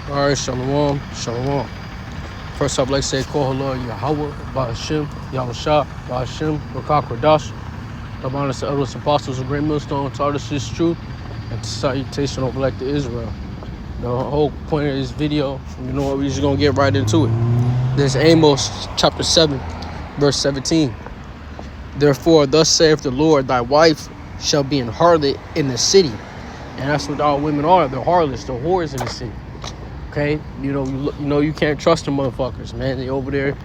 All right, shalom, shalom. First up, let's say, call Lord Yahweh, Ba'ashem, Yahushua, Ba'ashem, Rakak Radash. The honest to elders, apostles, a great millstone, taught us this truth, and salutation of elect to Israel. The whole point of this video, you know what, we're just going to get right into it. There's Amos chapter 7, verse 17. Therefore, thus saith the Lord, thy wife shall be an harlot in the city. And that's what all women are. They're harlots, they're whores in the city. Okay, you can't trust them motherfuckers, man. They over there,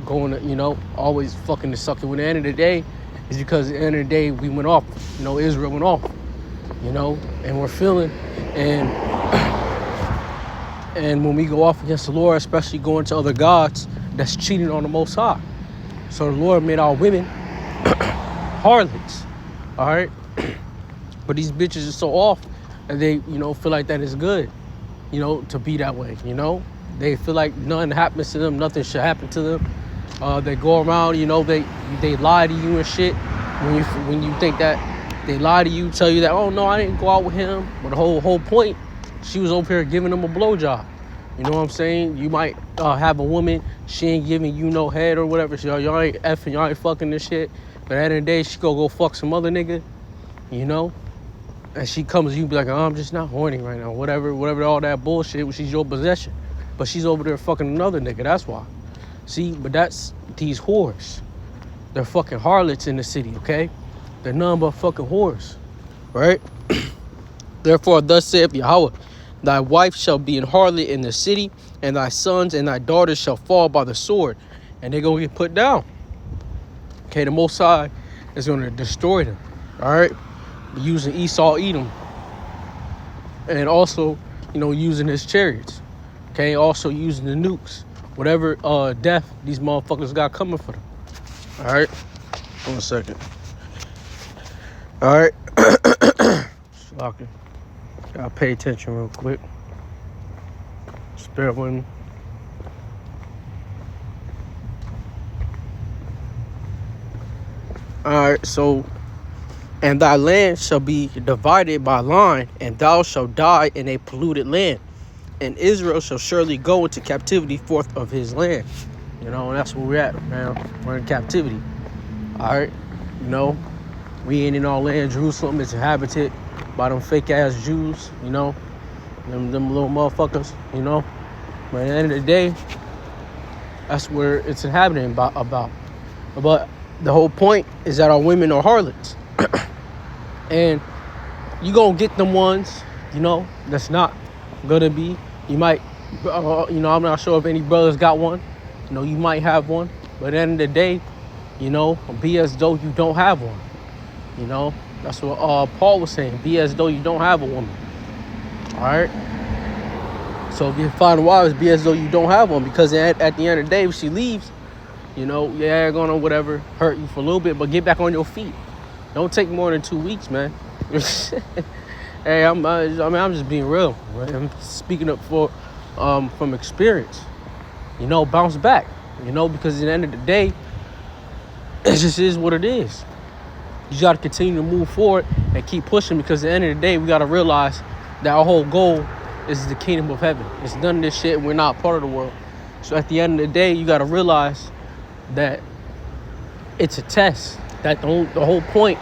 going to, always fucking to suck it. When the end of the day, is because at the end of the day we went off. Israel went off. And we're feeling, and when we go off against the Lord, especially going to other gods, that's cheating on the Most High. So the Lord made our women harlots. All right, but these bitches are so off, and they, feel like that is good. To be that way, They feel like nothing happens to them, nothing should happen to them. They go around, they lie to you and shit. When you think that they lie to you, tell you that, oh no, I didn't go out with him. But the whole point, she was over here giving him a blowjob. You know what I'm saying? You might have a woman, she ain't giving you no head or whatever. So y'all ain't effing, y'all ain't fucking this shit. But at the end of the day, she go fuck some other nigga, And she comes to you be like, oh, I'm just not horny right now. Whatever, all that bullshit, she's your possession. But she's over there fucking another nigga, that's why. See, but that's these whores. They're fucking harlots in the city, okay? They're none but fucking whores, right? Therefore, thus saith Yahweh, thy wife shall be an harlot in the city, and thy sons and thy daughters shall fall by the sword, and they're going to get put down. Okay, the Most High is going to destroy them, all right? Using Esau Edom, and also, using his chariots, okay? Also using the nukes, whatever death these motherfuckers got coming for them. All right, 1 second. All right, Slocking. Gotta pay attention real quick. Spare with me. All right, so. And thy land shall be divided by line, and thou shalt die in a polluted land. And Israel shall surely go into captivity forth of his land. And that's where we're at, man. We're in captivity. All right? We ain't in our land. Jerusalem is inhabited by them fake-ass Jews, them little motherfuckers, But at the end of the day, that's where it's inhabited about. But the whole point is that our women are harlots. And you gonna get them ones, that's not gonna be. You might, I'm not sure if any brothers got one. You might have one. But at the end of the day, be as though you don't have one. That's what Paul was saying. Be as though you don't have a woman. All right. So if you find wives, be as though you don't have one, because at the end of the day, if she leaves, they're gonna whatever hurt you for a little bit, but get back on your feet. Don't take more than 2 weeks, man. Hey, I'm just being real. Right? I'm speaking up from experience. Bounce back. Because at the end of the day, it just is what it is. You got to continue to move forward and keep pushing, because at the end of the day, we got to realize that our whole goal is the kingdom of heaven. It's none of this shit, and we're not part of the world. So at the end of the day, you got to realize that it's a test. That the whole point,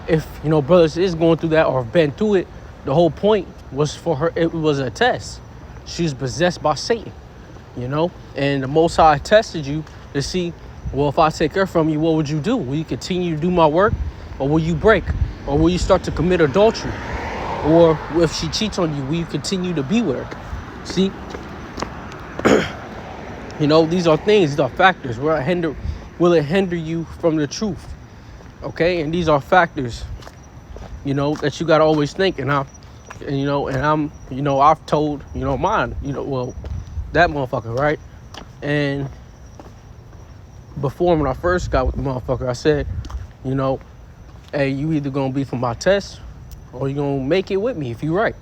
if brothers is going through that or have been through it, the whole point was for her. It was a test. She was possessed by Satan, and the Most High tested you to see, well, if I take her from you, what would you do? Will you continue to do my work, or will you break, or will you start to commit adultery, or if she cheats on you, will you continue to be with her? See, these are things, these are factors. Will it hinder you from the truth? Okay, and these are factors, that you gotta always think. And I'm, I've told, mine, that motherfucker, right? And before, when I first got with the motherfucker, I said, hey, you either gonna be for my test, or you gonna make it with me if you right.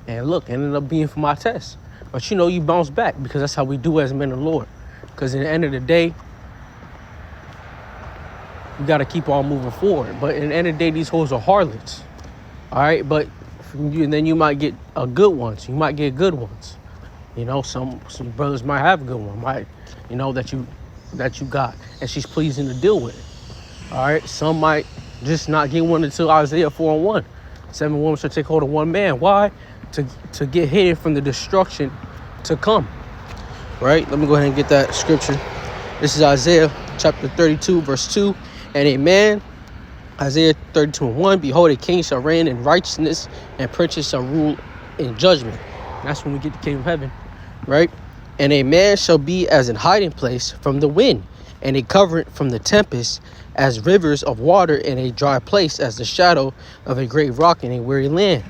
And look, it ended up being for my test. But you bounce back, because that's how we do as men of the Lord. Because at the end of the day, we got to keep on moving forward. But in the end of the day, these hoes are harlots. All right. But And then you might get a good ones. You might get good ones. You know, some brothers might have a good one, that you got, and she's pleasing to deal with it. All right. Some might just not get one until Isaiah 4:1. 7 women shall take hold of one man. Why? To get hidden from the destruction to come. Right. Let me go ahead and get that scripture. This is Isaiah chapter 32, verse 2. And a man, Isaiah 32:1, behold, a king shall reign in righteousness, and princes shall rule in judgment. And that's when we get the kingdom of heaven, right? And a man shall be as an hiding place from the wind, and a covering from the tempest, as rivers of water in a dry place, as the shadow of a great rock in a weary land.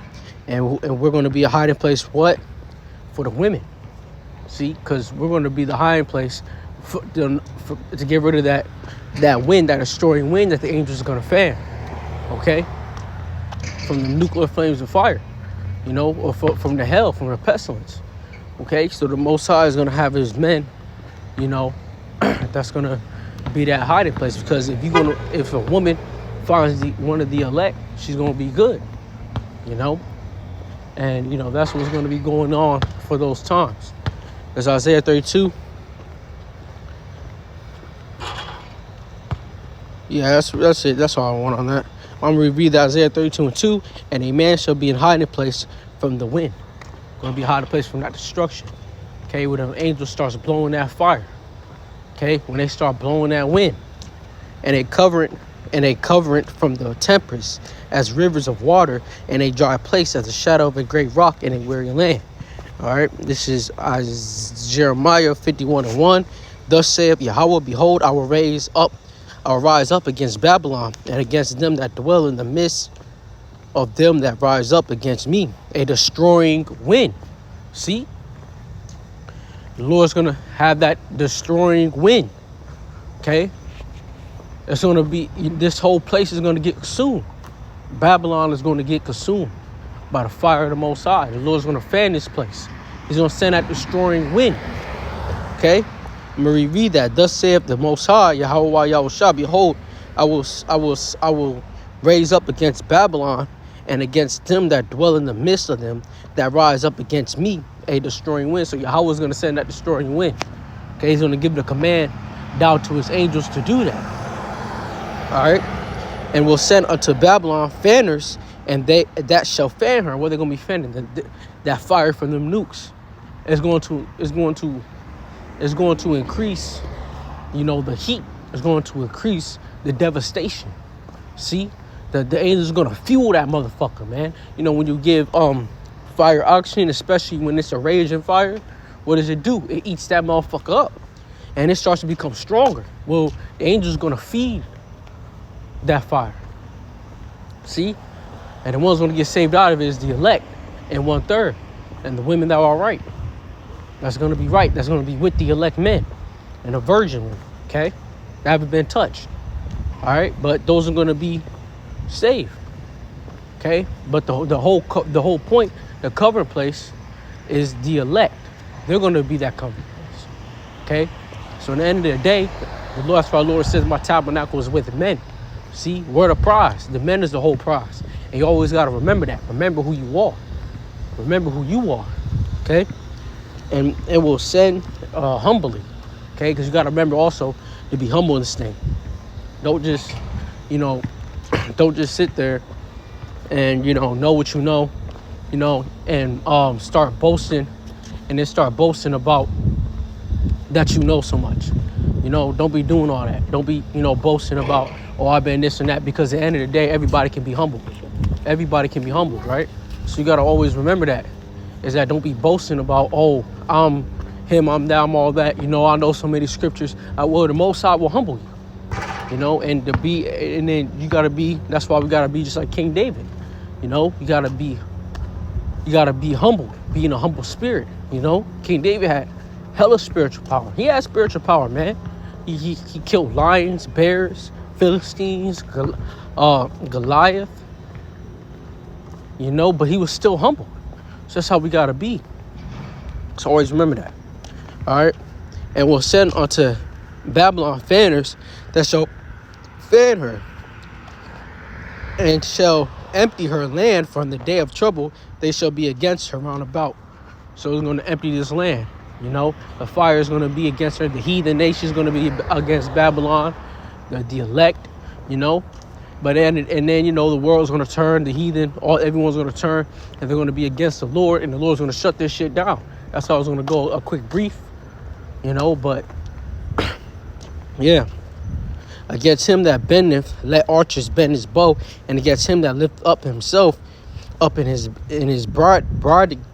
And we're going to be a hiding place, what? For the women. See, because we're going to be the hiding place to get rid of that wind, that destroying wind that the angels are going to fan, okay? From the nuclear flames of fire, or from the hell, from the pestilence, okay? So the Most High is going to have his men, that's going to be that hiding place. Because if a woman finds one of the elect, she's going to be good, and that's what's going to be going on for those times. There's Isaiah 32. Yeah, that's it. That's all I want on that. I'm going to read Isaiah 32:2. And a man shall be in hiding place from the wind. Going to be a hiding place from that destruction. Okay, when an angel starts blowing that fire. Okay, when they start blowing that wind. And a covering from the tempest, as rivers of water in a dry place, as the shadow of a great rock in a weary land. All right, this is Jeremiah 51:1. Thus saith Yahweh, behold, I will rise up against Babylon, and against them that dwell in the midst of them that rise up against me, a destroying wind. See? The Lord's going to have that destroying wind. Okay? It's going to be, this whole place is going to get consumed. Babylon is going to get consumed by the fire of the Most High. The Lord's going to fan this place. He's going to send that destroying wind. Okay? I'm going to reread that. Thus saith the Most High, Yahweh Yahushua, behold, I will raise up against Babylon, and against them that dwell in the midst of them that rise up against me, a destroying wind. So Yahweh is going to send that destroying wind. Okay, he's going to give the command down to his angels to do that. All right, and will send unto Babylon fanners, and that shall fan her. What are they going to be fanning? That fire from them nukes is going to increase, the heat. It's going to increase the devastation. See, the angels are going to fuel that motherfucker, man. When you give fire oxygen, especially when it's a raging fire, what does it do? It eats that motherfucker up, and it starts to become stronger. Well, the angels are going to feed that fire. See, and the ones going to get saved out of it is the elect, and 1/3, and the women that are right. That's going to be right. That's going to be with the elect men and a virgin women, okay? That haven't been touched, all right? But those are going to be saved, okay? But the whole point, the covering place, is the elect. They're going to be that covering place, okay? So at the end of the day, the Lord, that's why our Lord says, my tabernacle is with men. See, we're the prize. The men is the whole prize. And you always got to remember that. Remember who you are. Remember who you are, okay? And it will send humbly, okay? Because you got to remember also to be humble in this thing. Don't just, don't just sit there and, know what you know, and start boasting, and then start boasting about that you know so much. Don't be doing all that. Don't be, boasting about, I've been this and that, because at the end of the day, everybody can be humbled. Everybody can be humbled, right? So you got to always remember that. Is that don't be boasting about, I'm him, I'm that, I'm all that. I know so many scriptures. The Most High will humble you. And then you gotta be. That's why we gotta be just like King David. You gotta be humbled, be in a humble spirit. King David had hella spiritual power. He had spiritual power, man. He killed lions, bears, Philistines, Goliath. But he was still humble. So that's how we got to be. So always remember that. All right. And we'll send unto Babylon fanners that shall fan her, and empty her land from the day of trouble, they shall be against her round about. So it's going to empty this land. The fire is going to be against her. The heathen nation is going to be against Babylon, the elect, But then, the world's going to turn, the heathen, everyone's going to turn, and they're going to be against the Lord, and the Lord's going to shut this shit down. That's how I was going to go, a quick brief, but, yeah. Against him that bendeth, let archers bend his bow, and against him that lift up himself up in his broadening,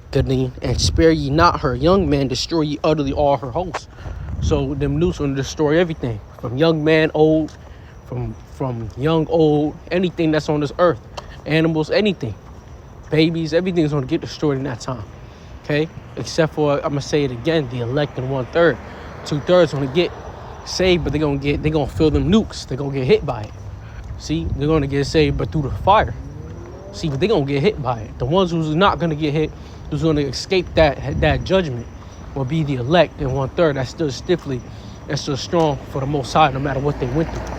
and spare ye not her young man, destroy ye utterly all her hosts. So them nukes going to destroy everything, from young man, old, from young, old, anything that's on this earth, animals, anything, babies, everything's going to get destroyed in that time. Okay, except for, I'm gonna say it again, the elect in 1/3, 2/3 going to get saved, but they're gonna feel them nukes. They're gonna get hit by it. See, they're gonna get saved, but through the fire. See, but they're gonna get hit by it. The ones who's not gonna get hit, who's gonna escape that judgment, will be the elect in 1/3. That's still stiffly and still strong for the Most High, no matter what they went through.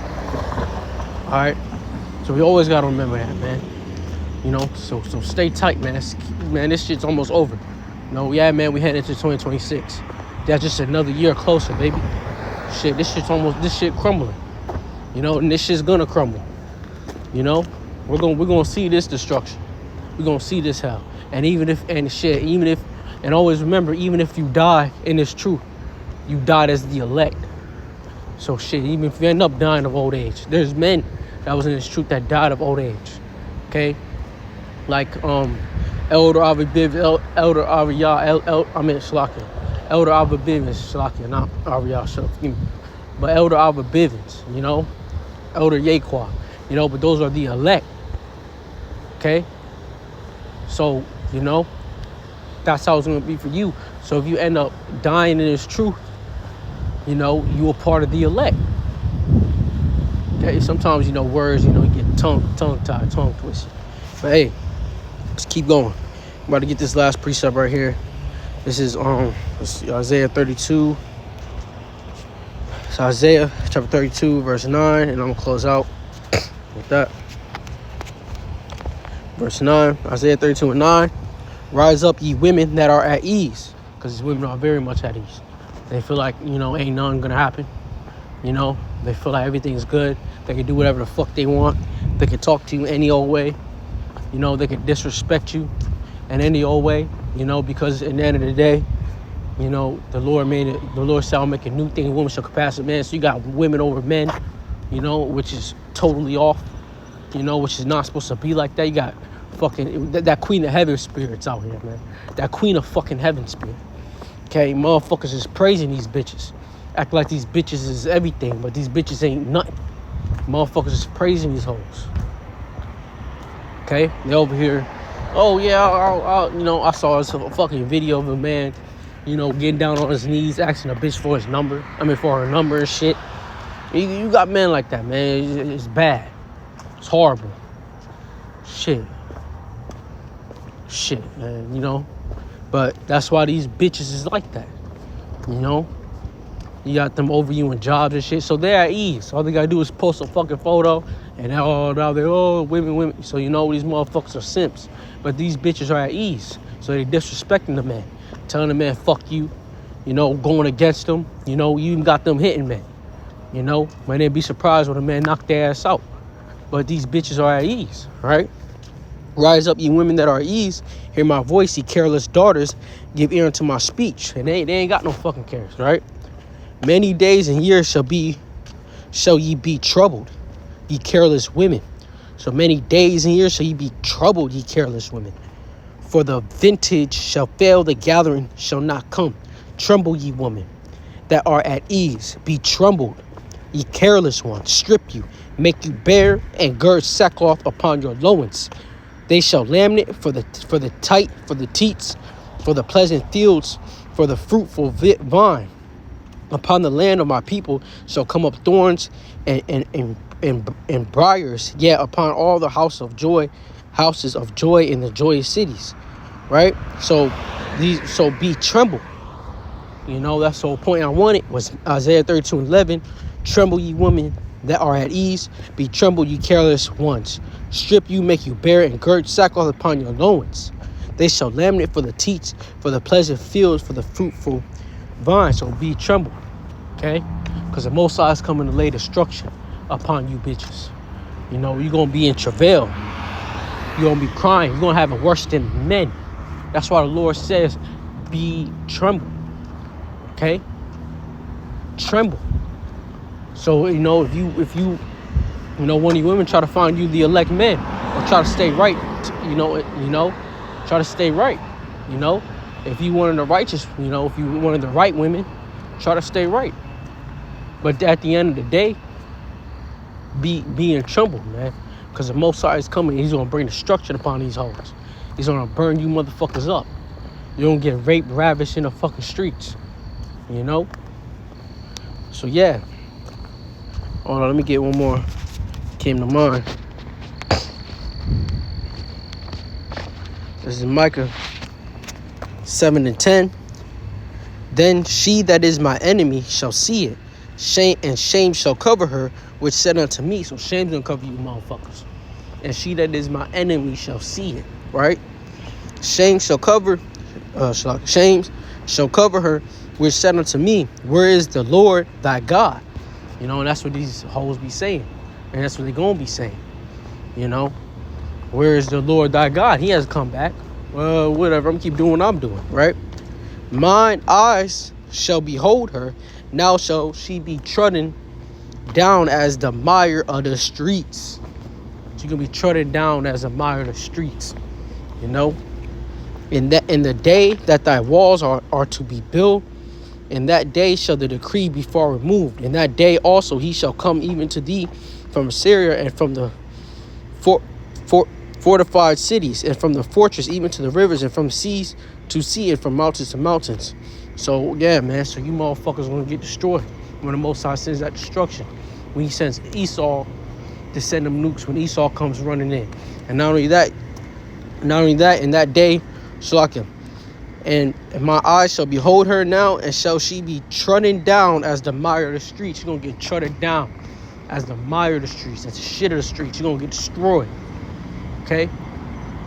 All right, so we always gotta remember that, man. So stay tight, man. This shit's almost over. Yeah, man, we head into 2026. That's just another year closer, baby. Shit, this shit crumbling. And this shit's gonna crumble. We're gonna see this destruction. We're gonna see this hell. And and always remember, even if you die in this truth, you died as the elect. So shit, even if you end up dying of old age, there's men that was in this truth that died of old age. Okay? Like Elder Avibiv, Elder Ariyah, Elder Abba Bivens, Shalakia, not Ariel, but Elder Abba Bivens, Elder Yaqua, but those are the elect. Okay? So, that's how it's going to be for you. So if you end up dying in this truth, you are part of the elect. Okay? Sometimes, words, you get tongue-tied, tongue twisted. But hey, let's keep going. I'm about to get this last precept right here. This is Isaiah 32. It's Isaiah chapter 32, verse 9, and I'm going to close out with that. Verse 9, Isaiah 32 and 9. Rise up, ye women that are at ease, because these women are very much at ease. They feel like, ain't nothing going to happen. They feel like everything's good. They can do whatever the fuck they want. They can talk to you any old way. They can disrespect you in any old way. Because at the end of the day, the Lord made it. The Lord shall make a new thing. Woman shall compass a man. So you got women over men, which is totally off. Which is not supposed to be like that. You got fucking that queen of heaven spirits out here, man. That queen of fucking heaven spirit. Okay, motherfuckers is praising these bitches. Act like these bitches is everything, but these bitches ain't nothing. Motherfuckers is praising these hoes. Okay, they over here. Oh yeah, I saw a fucking video of a man, getting down on his knees, asking a bitch for his number. For her number and shit. You got men like that, man. It's bad. It's horrible. Shit, man. But that's why these bitches is like that. You got them over you in jobs and shit, so they're at ease. All they gotta do is post a fucking photo, and now they're women. So these motherfuckers are simps. But these bitches are at ease, so they disrespecting the man, telling the man fuck you, going against them. You even got them hitting men. Might they be surprised when a man knock their ass out. But these bitches are at ease, right? Rise up, ye women that are at ease. Hear my voice, ye careless daughters. Give ear unto my speech. And they ain't got no fucking cares, right? Many days and years shall ye be troubled, ye careless women. So many days and years shall ye be troubled, ye careless women. For the vintage shall fail, the gathering shall not come. Tremble, ye women that are at ease. Be troubled, ye careless ones. Strip you, make you bare, and gird sackcloth upon your loins. They shall laminate for the tight, for the teats, for the pleasant fields, for the fruitful vine. Upon the land of my people shall come up thorns and briars, yet upon all the houses of joy in the joyous cities. Right? So be tremble. That's the whole point I wanted was Isaiah 32:11. Tremble, ye women that are at ease. Be trembled, ye careless ones. Strip you, make you bare, and gird sackcloth upon your loins. They shall laminate for the teats, for the pleasant fields, for the fruitful vine. So be trembled, okay? Because the Most High is coming to lay destruction upon you bitches. You know, you're going to be in travail. You're going to be crying. You're going to have it worse than men. That's why the Lord says, be trembled, okay? Tremble. So, you know, if you one of you women try to find you the elect men, or try to stay right, try to stay right, if you one of the righteous, if you one of the right women, try to stay right. But at the end of the day, be in trouble, man, because the Most High is coming. He's gonna bring destruction upon these hoes. He's gonna burn you motherfuckers up. You're gonna get raped, ravished in the fucking streets, So yeah. Hold on, let me get one more. Came to mind. This is Micah 7:10. Then she that is my enemy shall see it. Shame shall cover her, which said unto me. So shame's gonna cover you motherfuckers. And she that is my enemy shall see it. Right? Shame shall cover her, which said unto me, where is the Lord thy God? And that's what these hoes be saying. And that's what they're going to be saying. Where is the Lord thy God? He has come back. Well, whatever. I'm keep doing what I'm doing, right? Mine eyes shall behold her. Now shall she be trodden down as the mire of the streets. She's going to be trodden down as the mire of the streets. In the day that thy walls are to be built, in that day shall the decree be far removed. In that day also he shall come even to thee from Syria, and from the fortified cities, and from the fortress even to the rivers, and from seas to sea, and from mountains to mountains. So yeah, man. So you motherfuckers gonna get destroyed when the Most High sends that destruction. When he sends Esau to send them nukes, when Esau comes running in. And not only that, in that day, Shalakim, and my eyes shall behold her now, and shall she be trodden down as the mire of the streets. She's gonna get trodden down as the mire of the streets, as the shit of the streets. You're gonna get destroyed. Okay?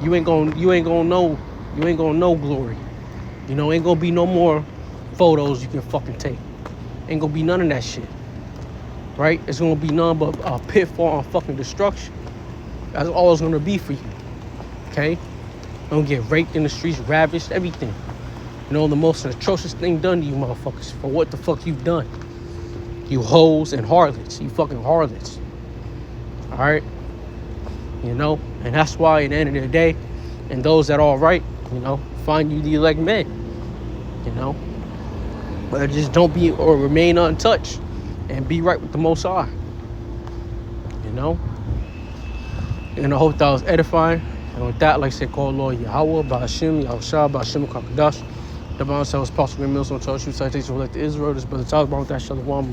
You ain't gonna know glory. Ain't gonna be no more photos you can fucking take. Ain't gonna be none of that shit. Right? It's gonna be none but a pitfall and fucking destruction. That's all it's gonna be for you. Okay? You're gonna get raped in the streets, ravished, everything. The most atrocious thing done to you motherfuckers for what the fuck you've done. You hoes and harlots. You fucking harlots. Alright? And that's why at the end of the day, and those that are right, find you the elect men. But just don't be or remain untouched and be right with the Most High. And I hope that was edifying. And with that, like I said, call Lord Yahweh, Ba'ashim, Yahushua, Ba'ashim, Kakadash. The Bible says, Apostle Graham Mills on Charles Shoot Citation for Elect Israel. This brother Tyler, with that Shalom,